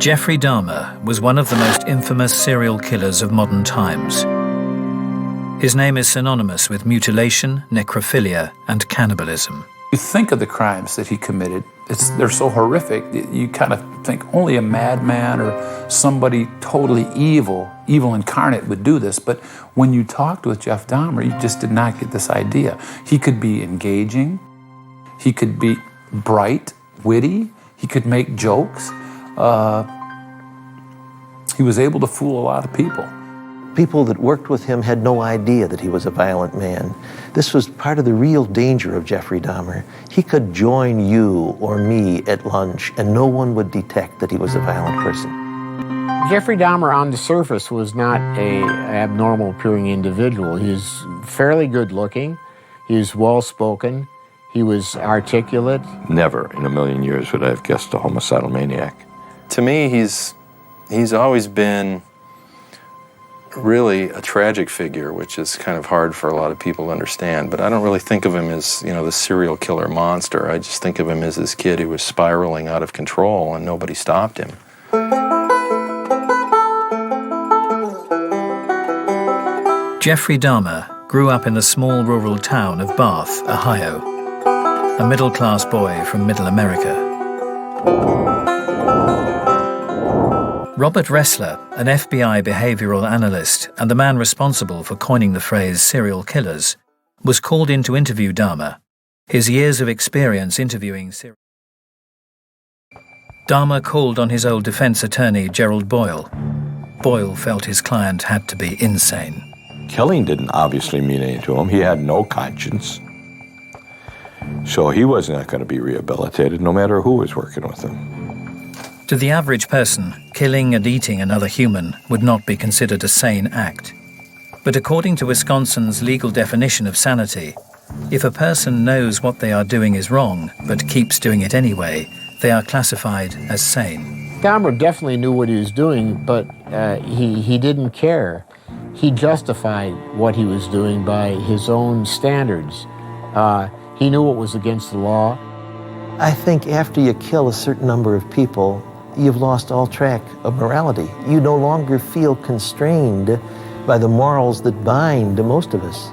Jeffrey Dahmer was one of the most infamous serial killers of modern times. His name is synonymous with mutilation, necrophilia, and cannibalism. You think of the crimes that he committed, they're so horrific, you kind of think only a madman or somebody totally evil incarnate would do this. But when you talked with Jeff Dahmer, you just did not get this idea. He could be engaging, he could be bright, witty, he could make jokes. He was able to fool a lot of people. People that worked with him had no idea that he was a violent man. This was part of the real danger of Jeffrey Dahmer. He could join you or me at lunch and no one would detect that he was a violent person. Jeffrey Dahmer on the surface was not an abnormal appearing individual. He was fairly good looking, he was well spoken, he was articulate. Never in a million years would I have guessed a homicidal maniac. To me, he's always been really a tragic figure, which is kind of hard for a lot of people to understand. But I don't really think of him as, the serial killer monster. I just think of him as this kid who was spiraling out of control and nobody stopped him. Jeffrey Dahmer grew up in the small rural town of Bath, Ohio, a middle-class boy from Middle America. Robert Ressler, an FBI behavioral analyst and the man responsible for coining the phrase serial killers, was called in to interview Dahmer. His years of experience interviewing serial Dahmer called on his old defense attorney, Gerald Boyle. Boyle felt his client had to be insane. Killing didn't obviously mean anything to him. He had no conscience. So he was not going to be rehabilitated no matter who was working with him. To the average person, killing and eating another human would not be considered a sane act. But according to Wisconsin's legal definition of sanity, if a person knows what they are doing is wrong but keeps doing it anyway, they are classified as sane. Dahmer definitely knew what he was doing, but he didn't care. He justified what he was doing by his own standards. He knew what was against the law. I think after you kill a certain number of people, you've lost all track of morality. You no longer feel constrained by the morals that bind most of us.